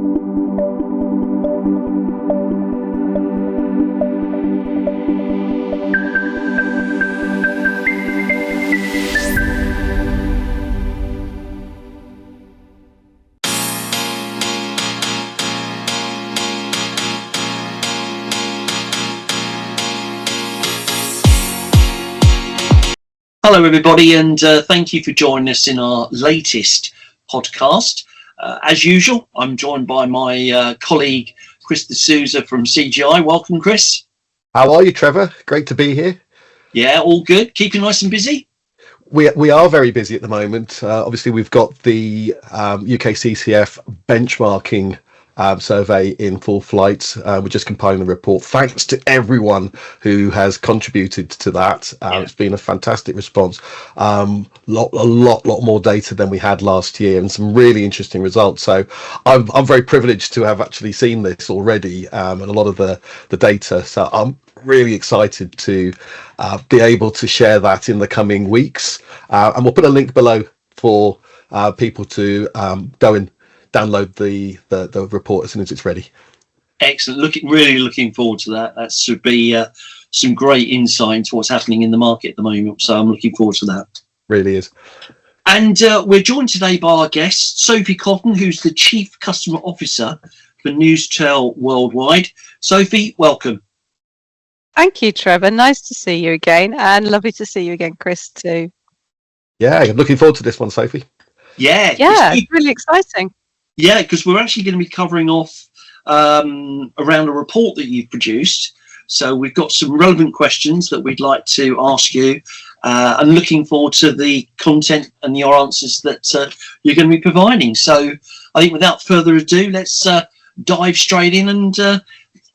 Hello, everybody, and thank you for joining us in our latest podcast. As usual, I'm joined by my colleague, Chris D'Souza from CGI. Welcome, Chris. How are you, Trevor? Great to be here. Yeah, all good. Keeping nice and busy? We are very busy at the moment. Obviously, we've got the UKCCF benchmarking survey in full flight. We're just compiling the report. Thanks to everyone who has contributed to that. It's been a fantastic response. A lot more data than we had last year, and some really interesting results. So I'm very privileged to have actually seen this already, and a lot of the data. So I'm really excited to be able to share that in the coming weeks. And we'll put a link below for people to go and download the report as soon as it's ready. Excellent. Really looking forward to that. That should be some great insight into what's happening in the market at the moment. So I'm looking forward to that. Really is. And we're joined today by our guest, Sophie Cotton, who's the Chief Customer Officer for Newstel Worldwide. Sophie, welcome. Thank you, Trevor. Nice to see you again, and lovely to see you again, Chris, too. Yeah, I'm looking forward to this one, Sophie. Yeah, it's really exciting. Yeah, because we're actually going to be covering off around a report that you've produced. So we've got some relevant questions that we'd like to ask you, and looking forward to the content and your answers that you're going to be providing. So I think without further ado, let's dive straight in and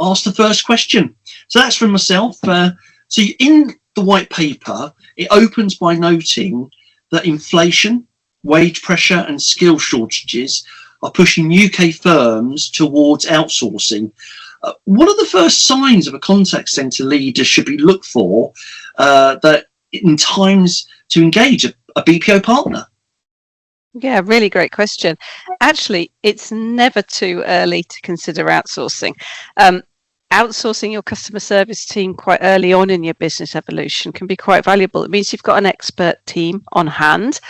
ask the first question. So that's from myself. So in the white paper, it opens by noting that inflation, wage pressure and skill shortages are pushing UK firms towards outsourcing. What are the first signs of a contact centre leader should be looked for that in times to engage a BPO partner? Yeah, really great question. Actually, it's never too early to consider outsourcing. Outsourcing your customer service team quite early on in your business evolution can be quite valuable. It means you've got an expert team on hand.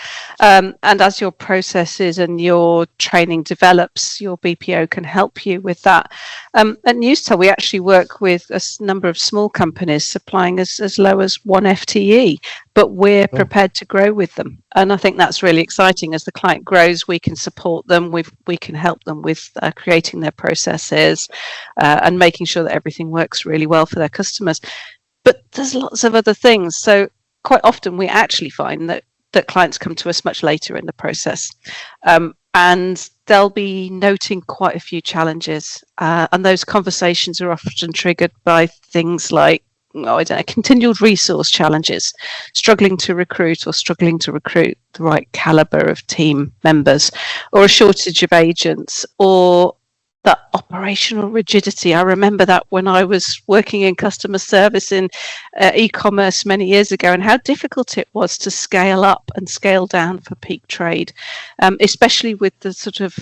And as your processes and your training develops, your BPO can help you with that. At Newstel, we actually work with a number of small companies supplying as low as 1 FTE, but we're prepared to grow with them. And I think that's really exciting. As the client grows, we can support them. We can help them with creating their processes and making sure that everything works really well for their customers. But there's lots of other things. So quite often we actually find that clients come to us much later in the process. And they'll be noting quite a few challenges. And those conversations are often triggered by things like, continued resource challenges, struggling to recruit the right caliber of team members, or a shortage of agents, or that operational rigidity. I remember that when I was working in customer service in e-commerce many years ago, and how difficult it was to scale up and scale down for peak trade, especially with the sort of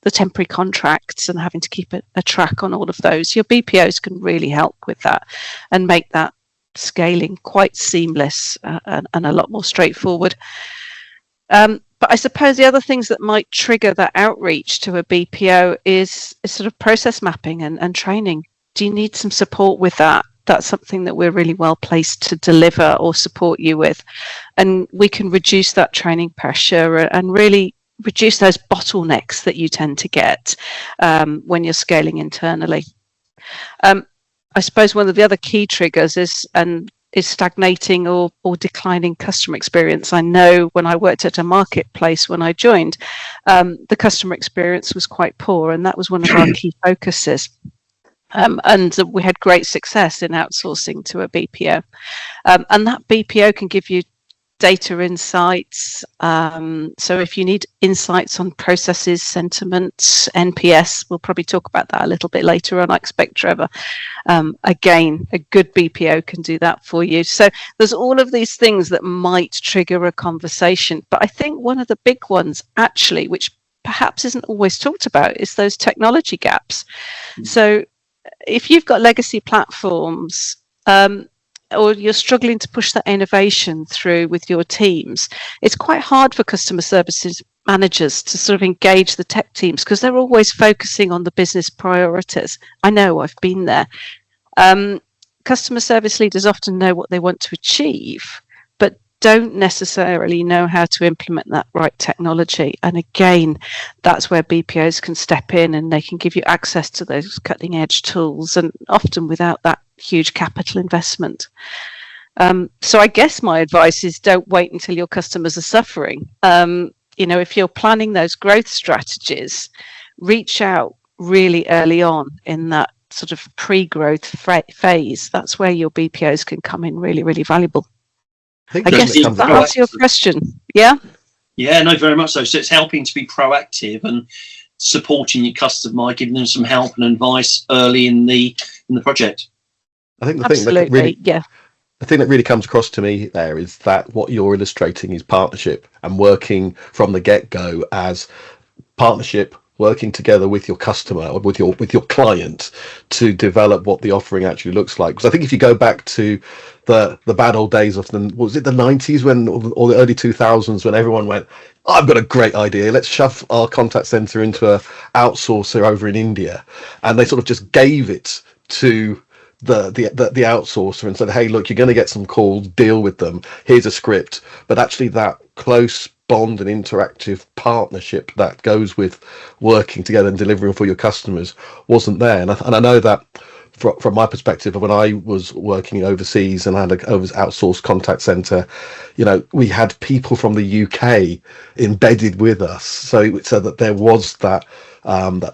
the temporary contracts and having to keep a track on all of those. Your BPOs can really help with that and make that scaling quite seamless and a lot more straightforward. But I suppose the other things that might trigger that outreach to a BPO is sort of process mapping and training. Do you need some support with that? That's something that we're really well placed to deliver or support you with. And we can reduce that training pressure and really reduce those bottlenecks that you tend to get when you're scaling internally. I suppose one of the other key triggers is stagnating or declining customer experience. I know when I worked at a marketplace when I joined, the customer experience was quite poor, and that was one of our key focuses. And we had great success in outsourcing to a BPO. And that BPO can give you data insights. So if you need insights on processes, sentiments, NPS, we'll probably talk about that a little bit later on, I expect, Trevor. Again, a good BPO can do that for you. So there's all of these things that might trigger a conversation. But I think one of the big ones, actually, which perhaps isn't always talked about is those technology gaps. So if you've got legacy platforms, or you're struggling to push that innovation through with your teams, it's quite hard for customer services managers to sort of engage the tech teams because they're always focusing on the business priorities. I know, I've been there. Customer service leaders often know what they want to achieve, but don't necessarily know how to implement that right technology. And again, that's where BPOs can step in, and they can give you access to those cutting edge tools, and often without that huge capital investment. So I guess my advice is don't wait until your customers are suffering. If you're planning those growth strategies, reach out really early on in that sort of pre-growth phase. That's where your BPOs can come in really, really valuable. I guess that answers your question. Yeah? Yeah, no, very much so. So it's helping to be proactive and supporting your customer, giving them some help and advice early in the project. I think the thing that really comes across to me there is that what you're illustrating is partnership, and working from the get-go as partnership, working together with your customer or with your client to develop what the offering actually looks like. Because I think if you go back to the bad old days of the 90s or the early 2000s, when everyone went, I've got a great idea, let's shove our contact center into a outsourcer over in India, and they sort of just gave it to the outsourcer and said, hey, look, you're going to get some calls, deal with them, here's a script. But actually that close bond and interactive partnership that goes with working together and delivering for your customers wasn't there. And I know that from my perspective, when I was working overseas and I had an outsourced contact center, we had people from the UK embedded with us, so that there was that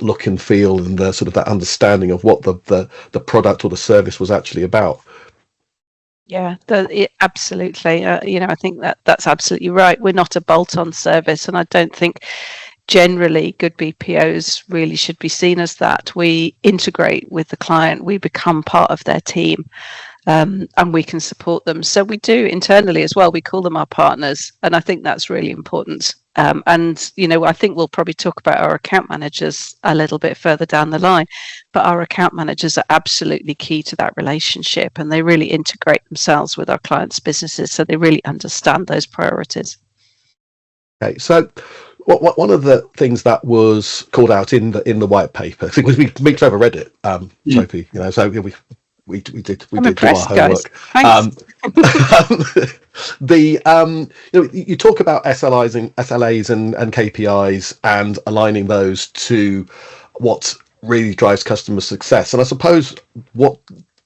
look and feel and the sort of that understanding of what the product or the service was actually about. Yeah, absolutely. I think that's absolutely right. We're not a bolt-on service, and I don't think generally good BPOs really should be seen as that. We integrate with the client, we become part of their team, and we can support them. So we do internally as well. We call them our partners, and I think that's really important. I think we'll probably talk about our account managers a little bit further down the line, but our account managers are absolutely key to that relationship, and they really integrate themselves with our clients' businesses, so they really understand those priorities. Okay, so one of the things that was called out in the white paper, because me Trevor read it, Sophie, so we did do our homework. You talk about SLAs and KPIs and aligning those to what really drives customer success. And I suppose what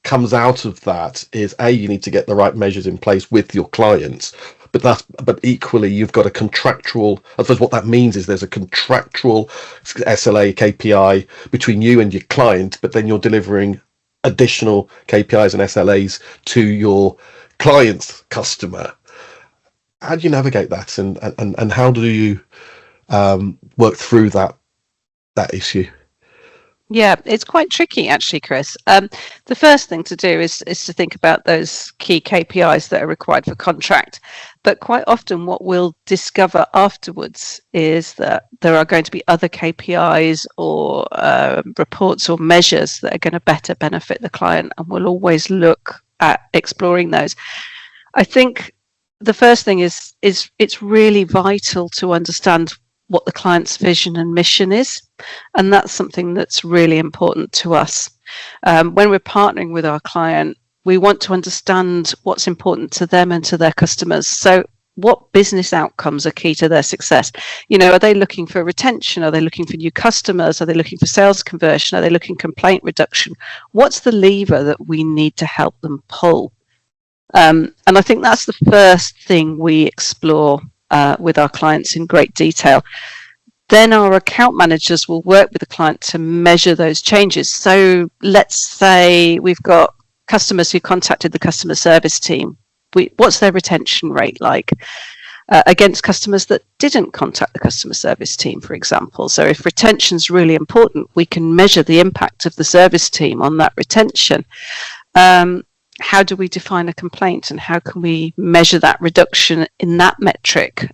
comes out of that is you need to get the right measures in place with your clients. But equally, you've got a contractual. I suppose what that means is there's a contractual SLA KPI between you and your client, but then you're delivering additional KPIs and SLAs to your client's customer. How do you navigate that, and how do you work through that issue? Yeah, it's quite tricky actually, Chris. The first thing to do is to think about those key KPIs that are required for contract. But quite often what we'll discover afterwards is that there are going to be other KPIs or reports or measures that are going to better benefit the client, and we'll always look at exploring those. I think the first thing is it's really vital to understand what the client's vision and mission is, and that's something that's really important to us. When we're partnering with our client, we want to understand what's important to them and to their customers. So what business outcomes are key to their success? Are they looking for retention? Are they looking for new customers? Are they looking for sales conversion? Are they looking complaint reduction? What's the lever that we need to help them pull? And I think that's the first thing we explore with our clients in great detail. Then our account managers will work with the client to measure those changes. So let's say we've got customers who contacted the customer service team. What's their retention rate like against customers that didn't contact the customer service team, for example? So if retention's really important, we can measure the impact of the service team on that retention. How do we define a complaint, and how can we measure that reduction in that metric?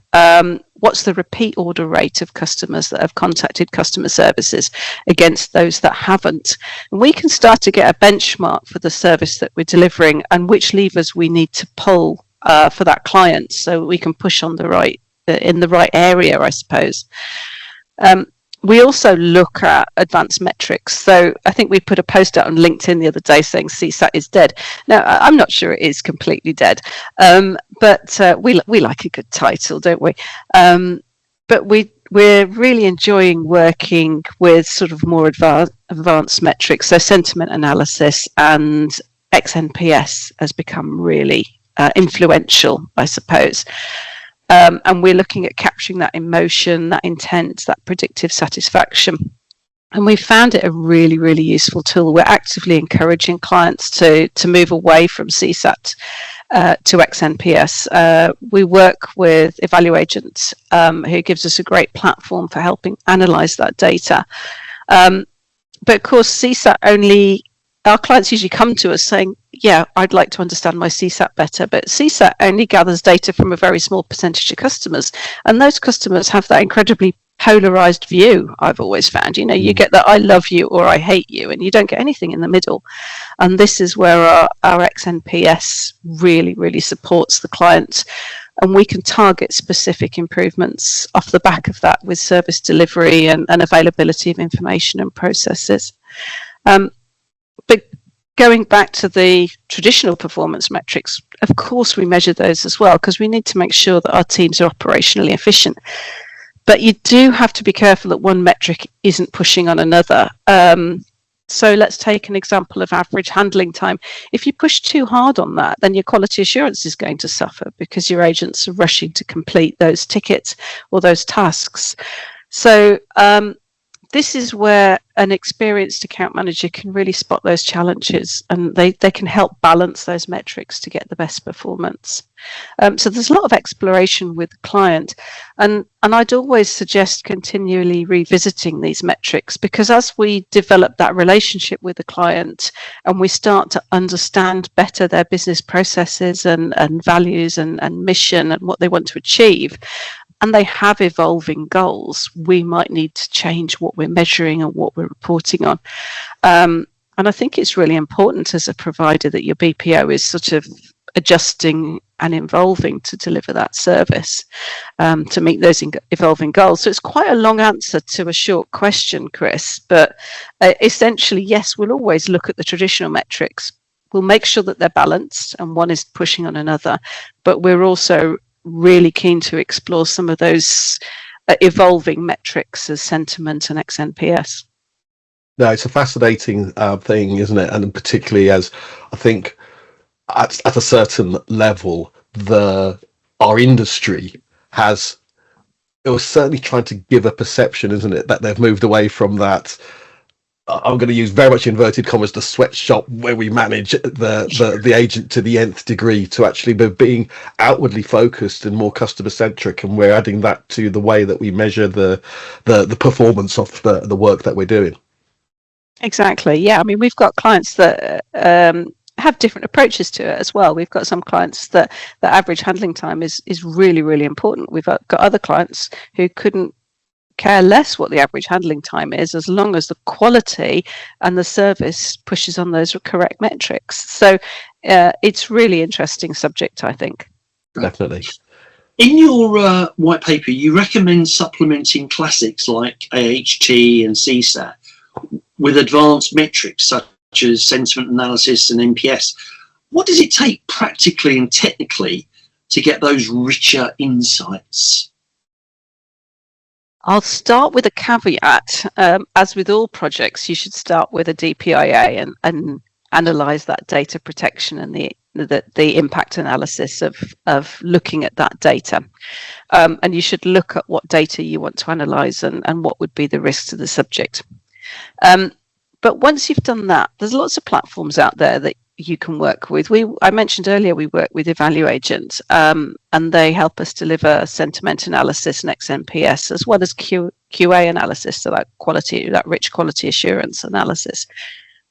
what's the repeat order rate of customers that have contacted customer services against those that haven't. And we can start to get a benchmark for the service that we're delivering and which levers we need to pull for that client, so we can push on in the right area, I suppose. We also look at advanced metrics. So I think we put a post out on LinkedIn the other day saying CSAT is dead. Now, I'm not sure it is completely dead, but we like a good title, don't we? But we're really enjoying working with sort of more advanced metrics. So sentiment analysis and XNPS has become really influential, I suppose. And we're looking at capturing that emotion, that intent, that predictive satisfaction. And we found it a really, really useful tool. We're actively encouraging clients to move away from CSAT to XNPS. We work with Evaluagent, who gives us a great platform for helping analyse that data. But of course, CSAT our clients usually come to us saying, yeah, I'd like to understand my CSAT better, but CSAT only gathers data from a very small percentage of customers. And those customers have that incredibly polarized view, I've always found. You get that I love you or I hate you, and you don't get anything in the middle. And this is where our XNPS really, really supports the client. And we can target specific improvements off the back of that with service delivery and availability of information and processes. But going back to the traditional performance metrics, of course we measure those as well, because we need to make sure that our teams are operationally efficient. But you do have to be careful that one metric isn't pushing on another. So let's take an example of average handling time. If you push too hard on that, then your quality assurance is going to suffer because your agents are rushing to complete those tickets or those tasks. So this is where an experienced account manager can really spot those challenges, and they can help balance those metrics to get the best performance. So there's a lot of exploration with the client, and I'd always suggest continually revisiting these metrics, because as we develop that relationship with the client and we start to understand better their business processes and values and mission and what they want to achieve, and they have evolving goals, we might need to change what we're measuring and what we're reporting on. And I think it's really important as a provider that your BPO is sort of adjusting and evolving to deliver that service to meet those evolving goals. So it's quite a long answer to a short question, Chris, but essentially, yes, we'll always look at the traditional metrics. We'll make sure that they're balanced and one is pushing on another, but we're also really keen to explore some of those evolving metrics as sentiment and XNPS. No, it's a fascinating thing, isn't it? And particularly as I think at a certain level, our industry it was certainly trying to give a perception, isn't it, that they've moved away from that. I'm going to use very much inverted commas, the sweatshop where we manage the agent to the nth degree, to actually being outwardly focused and more customer centric, and we're adding that to the way that we measure the performance of the work that we're doing. Exactly. Yeah. I mean, we've got clients that have different approaches to it as well. We've got some clients that the average handling time is really, really important. We've got other clients who couldn't care less what the average handling time is, as long as the quality and the service pushes on those correct metrics. So it's really interesting subject, I think. Definitely. In your white paper, you recommend supplementing classics like AHT and CSAT with advanced metrics such as sentiment analysis and NPS. What does it take practically and technically to get those richer insights? I'll start with a caveat. As with all projects, you should start with a DPIA and analyse that data protection and the impact analysis of looking at that data. And you should look at what data you want to analyse and what would be the risks to the subject. But once you've done that, there's lots of platforms out there that you can work with. I mentioned earlier we work with Evaluagent, and they help us deliver sentiment analysis and XNPS, as well as QA analysis, so that rich quality assurance analysis.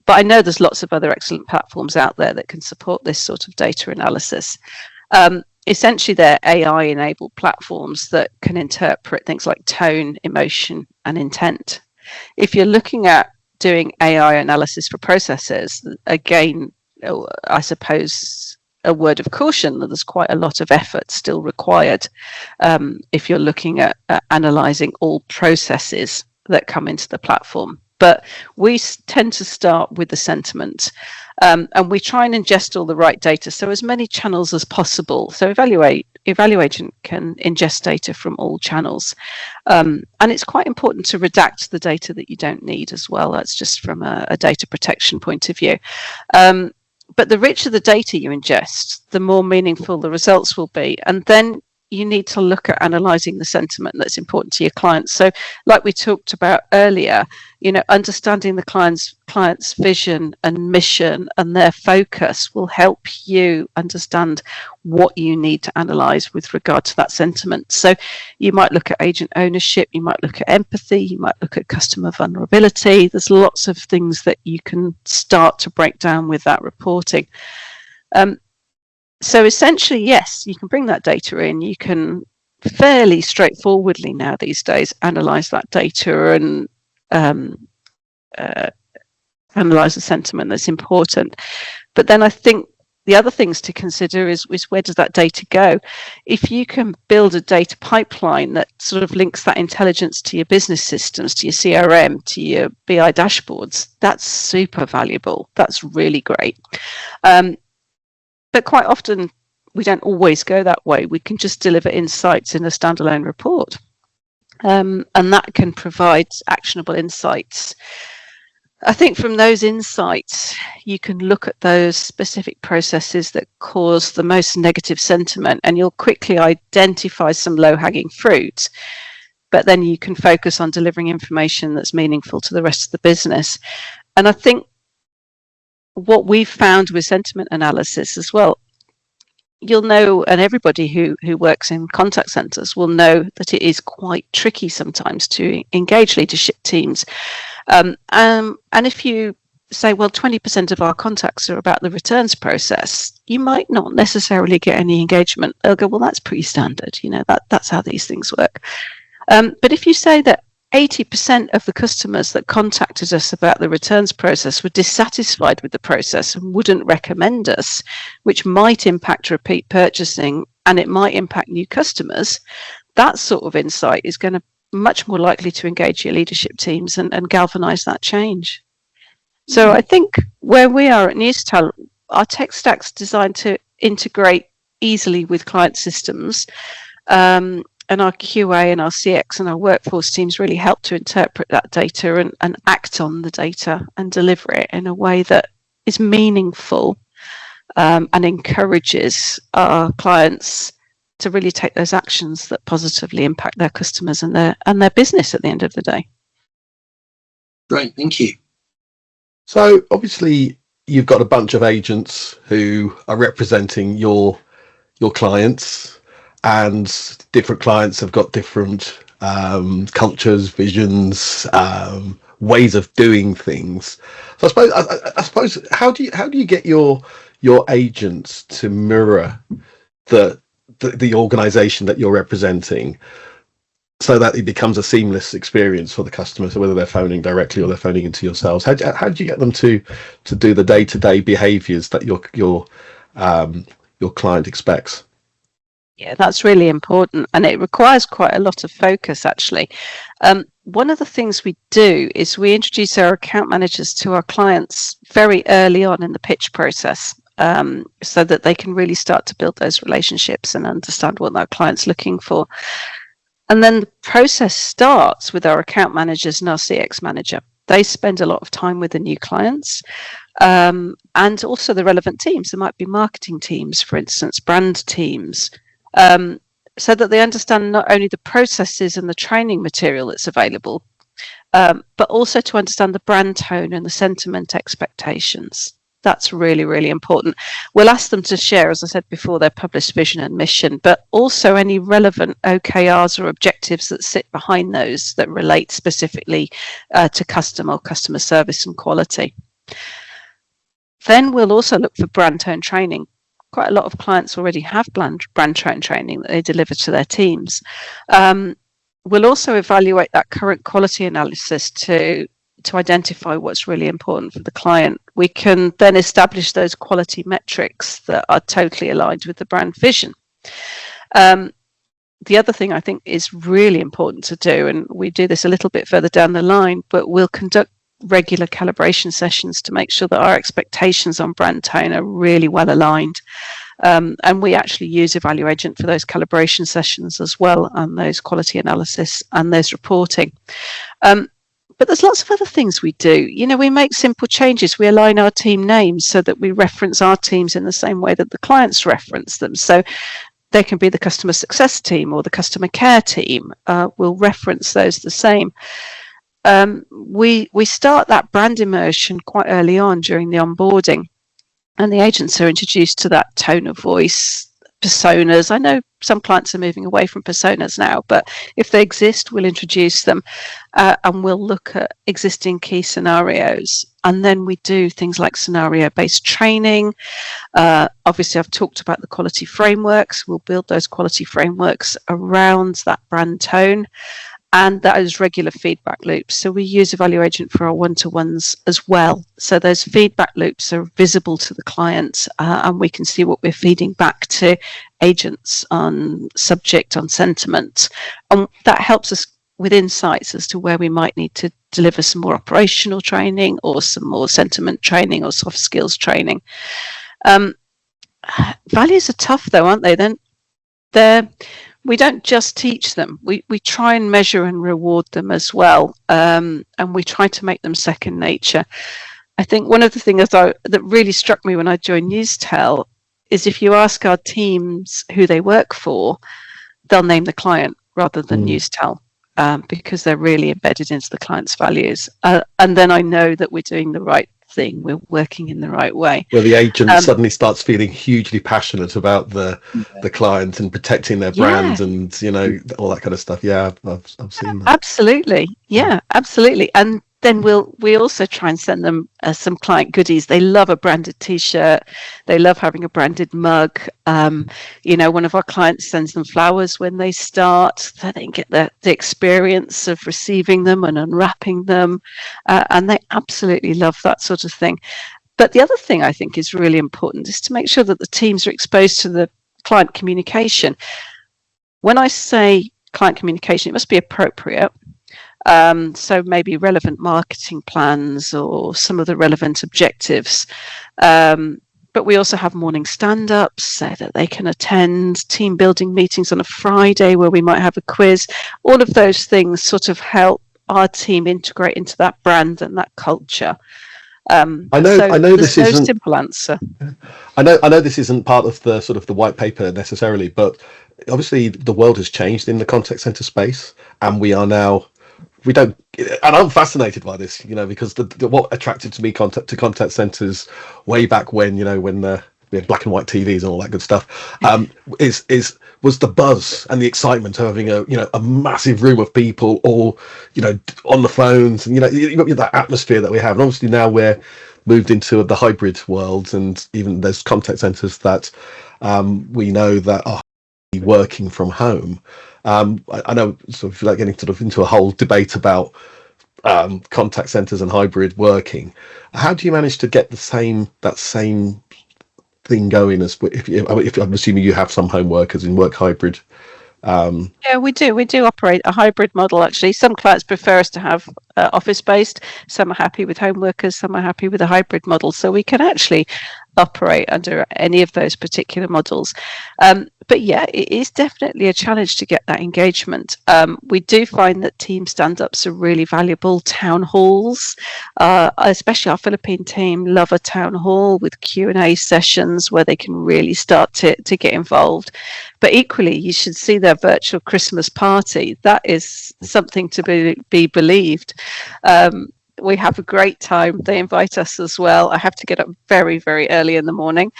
But I know there's lots of other excellent platforms out there that can support this sort of data analysis. essentially they're AI enabled platforms that can interpret things like tone, emotion, and intent. If you're looking at doing AI analysis for processes, again, I suppose a word of caution that there's quite a lot of effort still required if you're looking at analysing all processes that come into the platform. But we tend to start with the sentiment, and we try and ingest all the right data, so as many channels as possible. So Evaluation can ingest data from all channels, and it's quite important to redact the data that you don't need as well. That's just from a data protection point of view. But the richer the data you ingest, the more meaningful the results will be. And then you need to look at analysing the sentiment that's important to your clients. So like we talked about earlier, understanding the client's vision and mission and their focus will help you understand what you need to analyse with regard to that sentiment. So you might look at agent ownership, you might look at empathy, you might look at customer vulnerability. There's lots of things that you can start to break down with that reporting. So essentially, yes, you can bring that data in. You can fairly straightforwardly now these days analyse that data and analyse the sentiment that's important. But then I think the other things to consider is where does that data go? If you can build a data pipeline that sort of links that intelligence to your business systems, to your CRM, to your BI dashboards, that's super valuable. That's really great. But quite often, we don't always go that way. We can just deliver insights in a standalone report. And that can provide actionable insights. I think from those insights, you can look at those specific processes that cause the most negative sentiment, and you'll quickly identify some low-hanging fruit. But then you can focus on delivering information that's meaningful to the rest of the business. And I think what we've found with sentiment analysis as well, you'll know, and everybody who works in contact centres will know that it is quite tricky sometimes to engage leadership teams. And if you say, well, 20% of our contacts are about the returns process, you might not necessarily get any engagement. They'll go, well, that's pretty standard. That's how these things work. But if you say that 80% of the customers that contacted us about the returns process were dissatisfied with the process and wouldn't recommend us, which might impact repeat purchasing and it might impact new customers, that sort of insight is going to much more likely to engage your leadership teams and galvanise that change. So I think where we are at Newstel, our tech stack's designed to integrate easily with client systems. And our QA and our CX and our workforce teams really help to interpret that data and act on the data and deliver it in a way that is meaningful and encourages our clients to really take those actions that positively impact their customers and their business at the end of the day. Great, thank you. So obviously you've got a bunch of agents who are representing your clients, and different clients have got different cultures, visions, ways of doing things. So I suppose how do you get your agents to mirror the organization that you're representing, so that it becomes a seamless experience for the customer? So whether they're phoning directly or they're phoning into yourselves, how do you get them to do the day-to-day behaviors that your client expects? Yeah, that's really important, and it requires quite a lot of focus, actually. One of the things we do is we introduce our account managers to our clients very early on in the pitch process, so that they can really start to build those relationships and understand what our client's looking for. And then the process starts with our account managers and our CX manager. They spend a lot of time with the new clients, and also the relevant teams. There might be marketing teams, for instance, brand teams, so that they understand not only the processes and the training material that's available, but also to understand the brand tone and the sentiment expectations. That's really, really important. We'll ask them to share, as I said before, their published vision and mission, but also any relevant OKRs or objectives that sit behind those that relate specifically to customer service and quality. Then we'll also look for brand tone training. quite a lot of clients already have brand training that they deliver to their teams. We'll also evaluate that current quality analysis to identify what's really important for the client. We can then establish those quality metrics that are totally aligned with the brand vision. The other thing I think is really important to do, and we do this a little bit further down the line, but we'll conduct regular calibration sessions to make sure that our expectations on brand tone are really well aligned. And we actually use Evaluagent for those calibration sessions as well, and those quality analysis and those reporting. But there's lots of other things we do. We make simple changes. We align our team names so that we reference our teams in the same way that the clients reference them. So they can be the customer success team or the customer care team. We'll reference those the same. We start that brand immersion quite early on during the onboarding, and the agents are introduced to that tone of voice, personas. I know some clients are moving away from personas now, but if they exist, we'll introduce them, and we'll look at existing key scenarios. And then we do things like scenario-based training. Obviously, I've talked about the quality frameworks. We'll build those quality frameworks around that brand tone and those regular feedback loops. So we use Evaluagent for our one-to-ones as well. So those feedback loops are visible to the client, and we can see what we're feeding back to agents on subject, on sentiment. And that helps us with insights as to where we might need to deliver some more operational training or some more sentiment training or soft skills training. Values are tough though, aren't they? We don't just teach them. We try and measure and reward them as well, and we try to make them second nature. I think one of the things that really struck me when I joined Newstel is if you ask our teams who they work for, they'll name the client rather than Newstel, because they're really embedded into the client's values. And then I know that we're doing the right thing, we're working in the right way. Where the agent suddenly starts feeling hugely passionate about the client and protecting their brand and all that kind of stuff. I've seen that. Absolutely. And then we also try and send them some client goodies. They love a branded T-shirt. They love having a branded mug. One of our clients sends them flowers when they start, so they get the experience of receiving them and unwrapping them, and they absolutely love that sort of thing. But the other thing I think is really important is to make sure that the teams are exposed to the client communication. When I say client communication, it must be appropriate. So maybe relevant marketing plans or some of the relevant objectives. But we also have morning stand-ups so that they can attend team building meetings on a Friday where we might have a quiz. All of those things sort of help our team integrate into that brand and that culture. I know this isn't no simple answer. I know this isn't part of the sort of the white paper necessarily, but obviously the world has changed in the contact center space, and we are now. And I'm fascinated by this, because what attracted to me to contact centers way back when, when the black and white TVs and all that good stuff, was the buzz and the excitement of having a massive room of people all, on the phones, and you've got that atmosphere that we have. And obviously now we're moved into the hybrid world, and even there's contact centers that we know that are working from home. I know, sort of like getting sort of into a whole debate about contact centers and hybrid working. How do you manage to get that same thing going as if I'm assuming you have some home workers in work hybrid? Yeah, we do operate a hybrid model. Actually, some clients prefer us to have office based. Some are happy with home workers. Some are happy with a hybrid model. So we can actually operate under any of those particular models. But yeah, it is definitely a challenge to get that engagement. We do find that team stand-ups are really valuable. Town halls, especially our Philippine team, love a town hall with Q&A sessions where they can really start to get involved. But equally, you should see their virtual Christmas party. That is something to be believed. We have a great time. They invite us as well. I have to get up very, very early in the morning.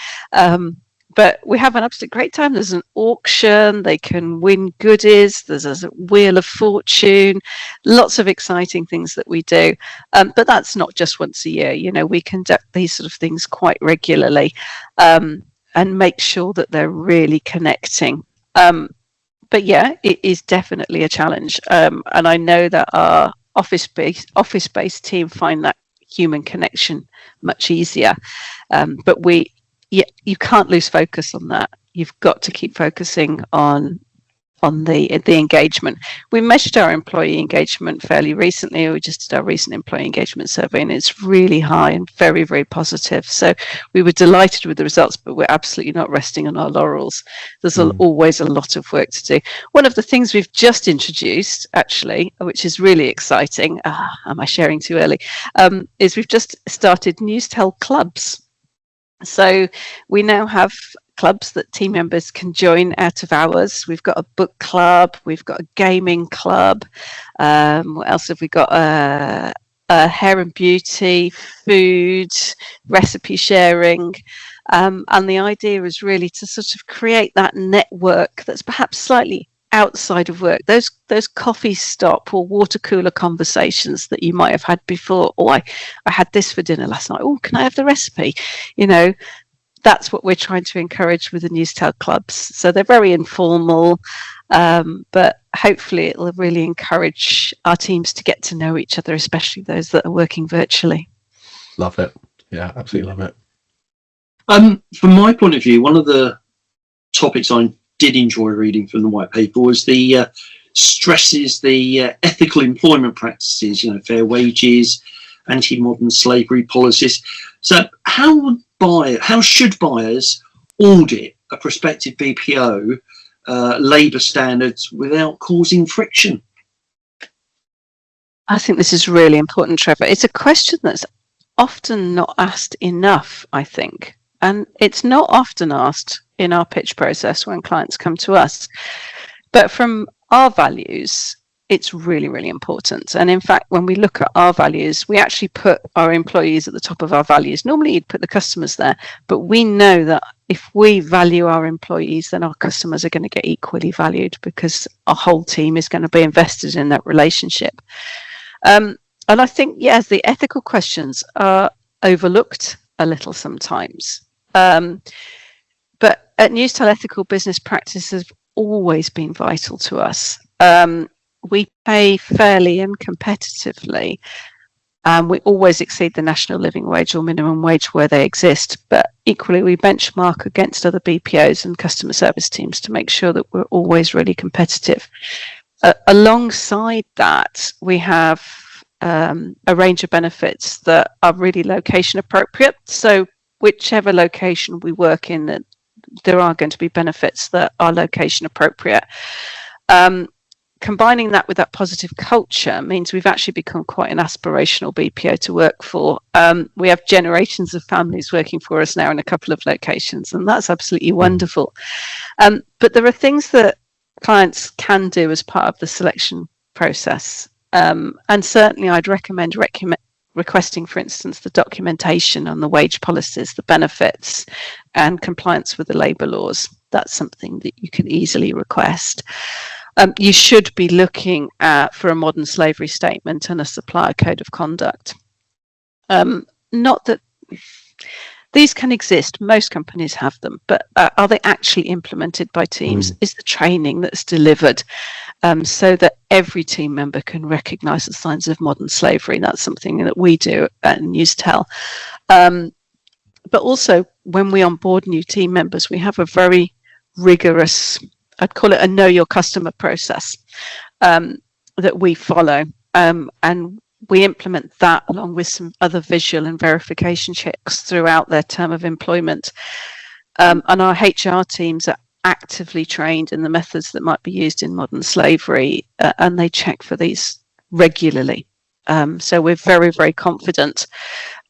But we have an absolute great time. There's an auction. They can win goodies. There's a wheel of fortune. Lots of exciting things that we do. But that's not just once a year. We conduct these sort of things quite regularly. and make sure that they're really connecting. But yeah, it is definitely a challenge. And I know that our office-based team find that human connection much easier. But you can't lose focus on that. You've got to keep focusing on the engagement. We measured our employee engagement fairly recently. We just did our recent employee engagement survey, and it's really high and very, very positive. So we were delighted with the results, but we're absolutely not resting on our laurels. There's always a lot of work to do. One of the things we've just introduced, actually, which is really exciting, am I sharing too early, is we've just started Newstel clubs. So we now have clubs that team members can join out of hours. We've got a book club, we've got a gaming club. What else have we got? Hair and beauty, food, recipe sharing. And the idea is really to sort of create that network that's perhaps slightly outside of work. Those coffee stop or water cooler conversations that you might have had before. Oh, I had this for dinner last night. Oh, can I have the recipe? That's what we're trying to encourage with the Newstel clubs. So they're very informal, but hopefully it will really encourage our teams to get to know each other, especially those that are working virtually. Love it. Yeah, absolutely love it. From my point of view, one of the topics I did enjoy reading from the white paper was the stresses the ethical employment practices, fair wages, anti-modern slavery policies. So how should buyers audit a prospective BPO labour standards without causing friction? I think this is really important, Trevor. It's a question that's often not asked enough, I think. And it's not often asked in our pitch process when clients come to us. But from our values, it's really, really important. And in fact, when we look at our values, we actually put our employees at the top of our values. Normally, you'd put the customers there, but we know that if we value our employees, then our customers are going to get equally valued because our whole team is going to be invested in that relationship. And I think, yes, the ethical questions are overlooked a little sometimes. But at Newstel, ethical business practice has always been vital to us. We pay fairly and competitively. We always exceed the national living wage or minimum wage where they exist, but equally we benchmark against other BPOs and customer service teams to make sure that we're always really competitive. Alongside that, we have a range of benefits that are really location appropriate. So whichever location we work in, there are going to be benefits that are location appropriate. Combining that with that positive culture means we've actually become quite an aspirational BPO to work for. We have generations of families working for us now in a couple of locations, and that's absolutely wonderful. But there are things that clients can do as part of the selection process. And certainly I'd recommend requesting, for instance, the documentation on the wage policies, the benefits, and compliance with the labour laws. That's something that you can easily request. You should be looking for a modern slavery statement and a supplier code of conduct. Not that these can exist, most companies have them, but are they actually implemented by teams? Is the training that's delivered so that every team member can recognise the signs of modern slavery? That's something that we do at Newstel. But also, when we onboard new team members, we have a very rigorous, I'd call it a know your customer process that we follow. And we implement that along with some other visual and verification checks throughout their term of employment. And our HR teams are actively trained in the methods that might be used in modern slavery, and they check for these regularly. So we're very, very confident.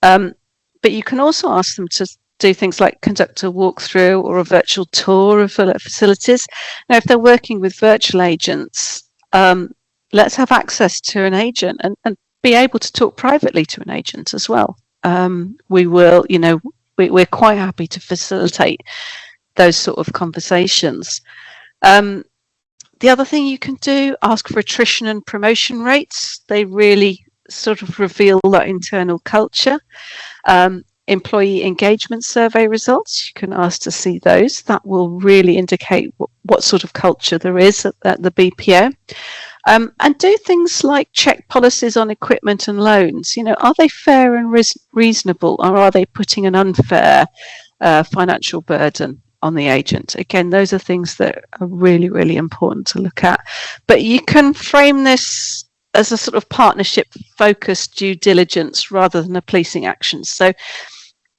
But you can also ask them to do things like conduct a walkthrough or a virtual tour of facilities. Now, if they're working with virtual agents, let's have access to an agent and be able to talk privately to an agent as well. We will, we're quite happy to facilitate those sort of conversations. The other thing you can do, ask for attrition and promotion rates. They really sort of reveal that internal culture. employee engagement survey results. You can ask to see those. That will really indicate what sort of culture there is at the BPO. And do things like check policies on equipment and loans. Are they fair and reasonable, or are they putting an unfair financial burden on the agent? Again, those are things that are really, really important to look at. But you can frame this as a sort of partnership-focused due diligence rather than a policing action. So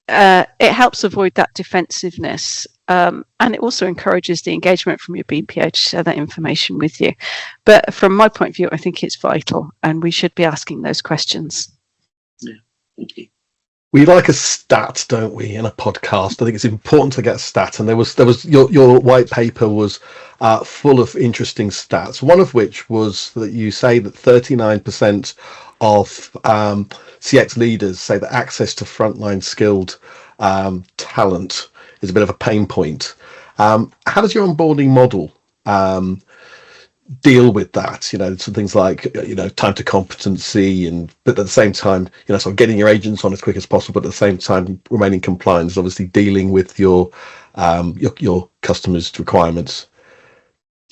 it helps avoid that defensiveness, and it also encourages the engagement from your BPO to share that information with you. But from my point of view, I think it's vital, and we should be asking those questions. Yeah, thank you. We like a stat, don't we, in a podcast? I think it's important to get a stat, and there was your white paper was full of interesting stats. One of which was that you say that 39% of CX leaders say that access to frontline skilled talent is a bit of a pain point. How does your onboarding model deal with that? Some things like time to competency, but at the same time sort of getting your agents on as quick as possible, but at the same time remaining compliant, obviously dealing with your customers' requirements.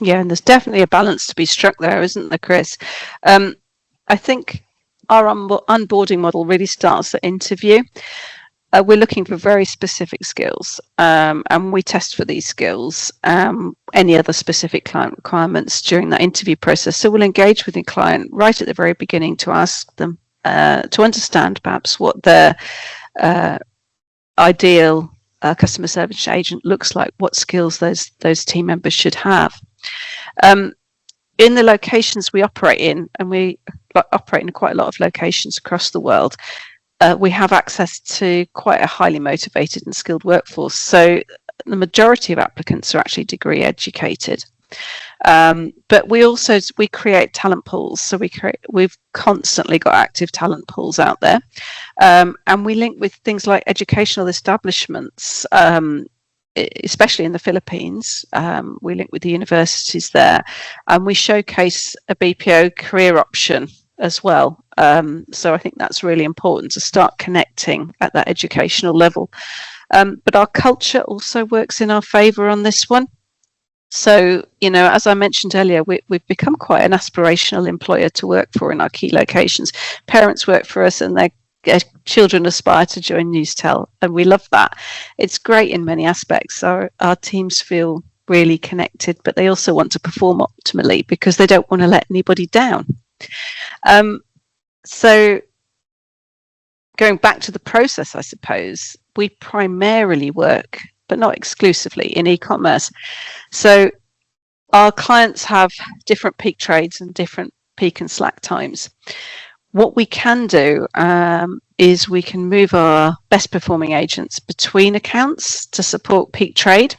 Yeah, and there's definitely a balance to be struck there, isn't there, Chris? I think our onboarding model really starts at interview. We're looking for very specific skills, and we test for these skills, any other specific client requirements during that interview process. So we'll engage with the client right at the very beginning to ask them to understand perhaps what their ideal customer service agent looks like, what skills those team members should have. In the locations we operate in, and we operate in quite a lot of locations across the world, we have access to quite a highly motivated and skilled workforce. So the majority of applicants are actually degree educated. But we create talent pools. So we've constantly got active talent pools out there. And we link with things like educational establishments, especially in the Philippines. We link with the universities there, and we showcase a BPO career option as well. So I think that's really important to start connecting at that educational level. But our culture also works in our favour on this one. So, as I mentioned earlier, we've become quite an aspirational employer to work for in our key locations. Parents work for us and their children aspire to join Newstel, and we love that. It's great in many aspects. Our teams feel really connected, but they also want to perform optimally because they don't want to let anybody down. So going back to the process, I suppose, we primarily work, but not exclusively, in e-commerce. So our clients have different peak trades and different peak and slack times. What we can do is we can move our best performing agents between accounts to support peak trade,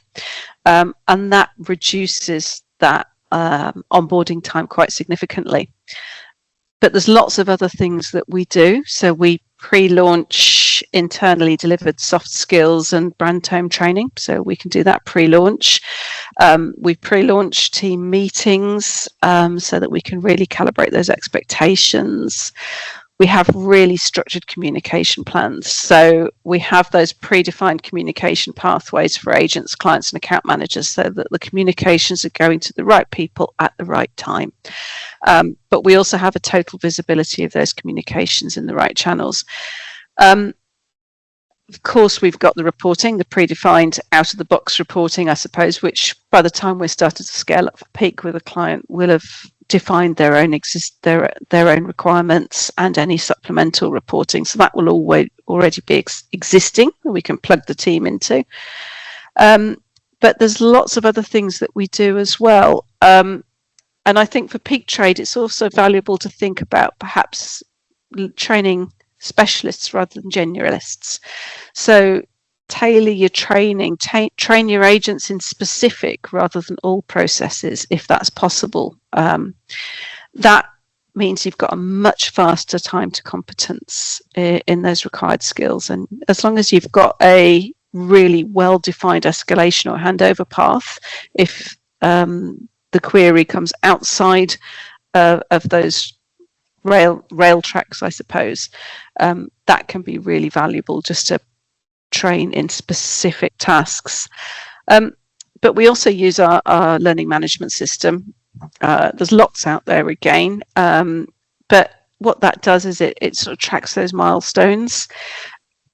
and that reduces that onboarding time quite significantly. But there's lots of other things that we do. So we pre-launch internally delivered soft skills and brand tone training. So we can do that pre-launch. We pre-launch team meetings so that we can really calibrate those expectations. We have really structured communication plans. So we have those predefined communication pathways for agents, clients, and account managers so that the communications are going to the right people at the right time. But we also have a total visibility of those communications in the right channels. Of course, we've got the reporting, the predefined out-of-the-box reporting, I suppose, which by the time we're started to scale up for peak with a client will have defined their own requirements and any supplemental reporting. So that will already be existing that we can plug the team into. But there's lots of other things that we do as well. And I think for peak trade, it's also valuable to think about perhaps training specialists rather than generalists. So tailor your training, train your agents in specific rather than all processes, if that's possible. That means you've got a much faster time to competence in those required skills. And as long as you've got a really well-defined escalation or handover path, if the query comes outside of those rail tracks, I suppose, that can be really valuable just to train in specific tasks. But we also use our learning management system. There's lots out there again, but what that does is it sort of tracks those milestones.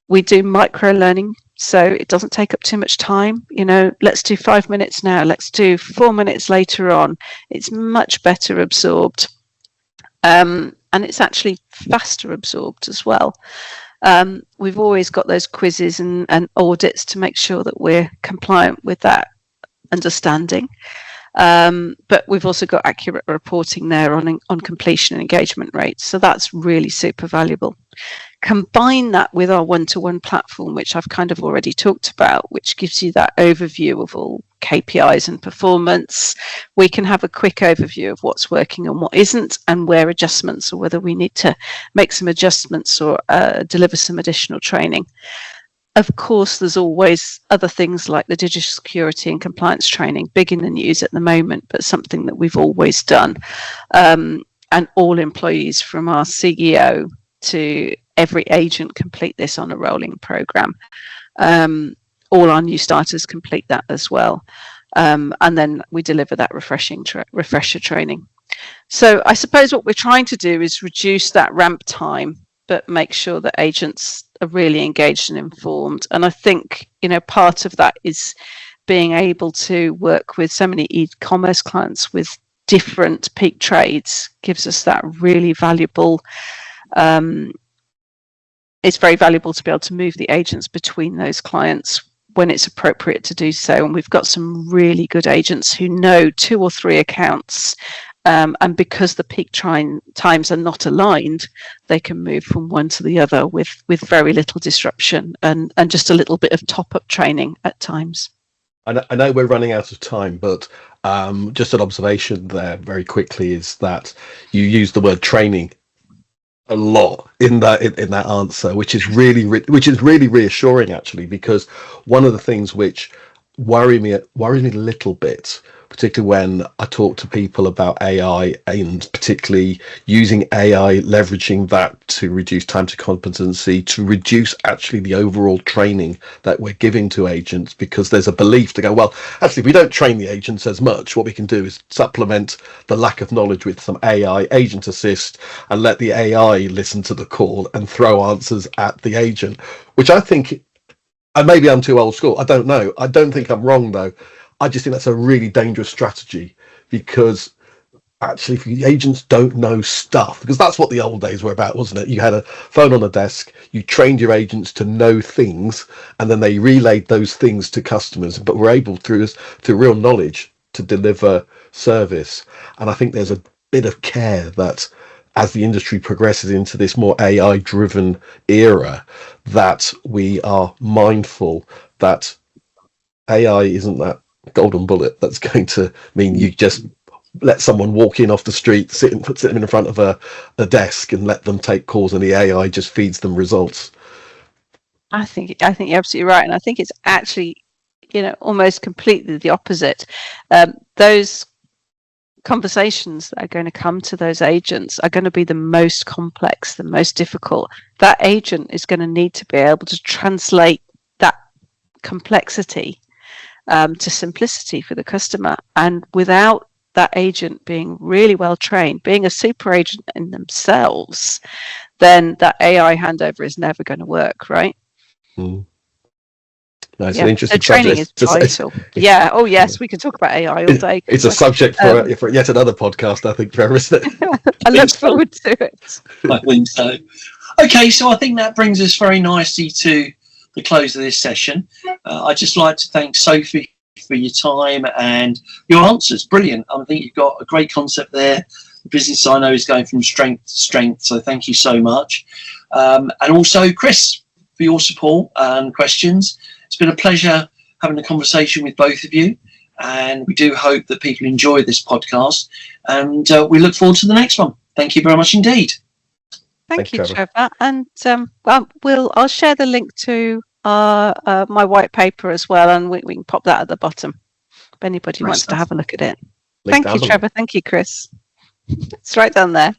We do micro learning, so it doesn't take up too much time. Let's do 5 minutes now, let's do 4 minutes later on. It's much better absorbed, and it's actually faster absorbed as well. We've always got those quizzes and audits to make sure that we're compliant with that understanding. But we've also got accurate reporting there on completion and engagement rates. So that's really super valuable. Combine that with our one-to-one platform, which I've kind of already talked about, which gives you that overview of all KPIs and performance. We can have a quick overview of what's working and what isn't, and where adjustments, or whether we need to make some adjustments or deliver some additional training. Of course, there's always other things like the digital security and compliance training, big in the news at the moment, but something that we've always done. And all employees, from our CEO to every agent, complete this on a rolling program. All our new starters complete that as well. And then we deliver that refresher training. So I suppose what we're trying to do is reduce that ramp time, but make sure that agents are really engaged and informed. And I think, part of that is being able to work with so many e-commerce clients with different peak trades gives us that really valuable. It's very valuable to be able to move the agents between those clients when it's appropriate to do so. And we've got some really good agents who know 2 or 3 accounts. And because the peak times are not aligned, they can move from one to the other with very little disruption and just a little bit of top-up training at times. I know we're running out of time, but just an observation there very quickly is that you use the word training a lot in that answer, which is really reassuring, actually, because one of the things which worries me a little bit, particularly when I talk to people about AI, and particularly using AI, leveraging that to reduce time to competency, to reduce actually the overall training that we're giving to agents, because there's a belief to go, well, actually, if we don't train the agents as much, what we can do is supplement the lack of knowledge with some AI agent assist and let the AI listen to the call and throw answers at the agent, which I think, and maybe I'm too old school, I don't know. I don't think I'm wrong, though. I just think that's a really dangerous strategy, because actually, if the agents don't know stuff, because that's what the old days were about, wasn't it? You had a phone on the desk, you trained your agents to know things, and then they relayed those things to customers, but were able through real knowledge to deliver service. And I think there's a bit of care that as the industry progresses into this more AI-driven era, that we are mindful that AI isn't that golden bullet that's going to mean you just let someone walk in off the street, sit them in front of a desk and let them take calls, and the AI just feeds them results. I think you're absolutely right, and I think it's actually, almost completely the opposite. Those conversations that are going to come to those agents are going to be the most complex, the most difficult. That agent is going to need to be able to translate that complexity to simplicity for the customer, and without that agent being really well trained, being a super agent in themselves, then that AI handover is never going to work, right? No, it's an interesting training subject. Is vital. Yeah. Oh yes, we can talk about AI all day. It's a subject for yet another podcast, I think, Trevor, isn't it? I look forward to it. I think so. Okay, so I think that brings us very nicely to the close of this session. I'd just like to thank Sophie for your time and your answers. Brilliant. I think you've got a great concept there. The business, I know, is going from strength to strength, so thank you so much. And also Chris, for your support and questions. It's been a pleasure having a conversation with both of you, and we do hope that people enjoy this podcast, and we look forward to the next one. Thank you very much indeed. Thank you, Trevor. And I'll share the link to my white paper as well, and we can pop that at the bottom if anybody wants to have a look at it. Thank you, Trevor. Thank you, Chris. It's right down there.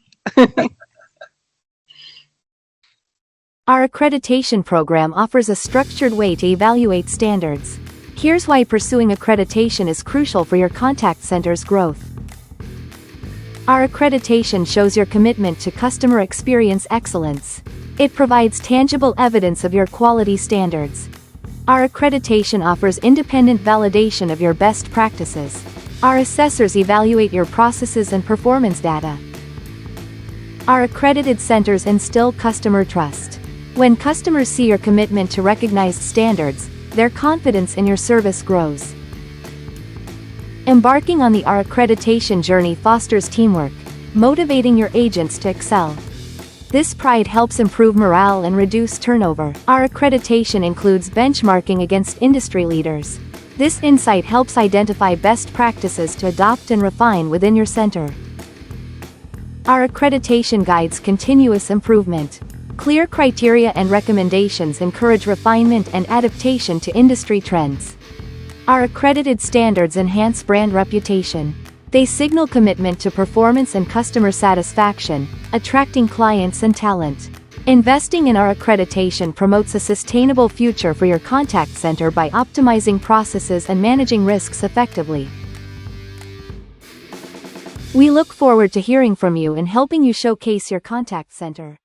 Our accreditation program offers a structured way to evaluate standards. Here's why pursuing accreditation is crucial for your contact center's growth. Our accreditation shows your commitment to customer experience excellence. It provides tangible evidence of your quality standards. Our accreditation offers independent validation of your best practices. Our assessors evaluate your processes and performance data. Our accredited centers instill customer trust. When customers see your commitment to recognized standards, their confidence in your service grows. Embarking on the our accreditation journey fosters teamwork, motivating your agents to excel. This pride helps improve morale and reduce turnover. Our accreditation includes benchmarking against industry leaders. This insight helps identify best practices to adopt and refine within your center. Our accreditation guides continuous improvement. Clear criteria and recommendations encourage refinement and adaptation to industry trends. Our accredited standards enhance brand reputation. They signal commitment to performance and customer satisfaction, attracting clients and talent. Investing in our accreditation promotes a sustainable future for your contact center by optimizing processes and managing risks effectively. We look forward to hearing from you and helping you showcase your contact center.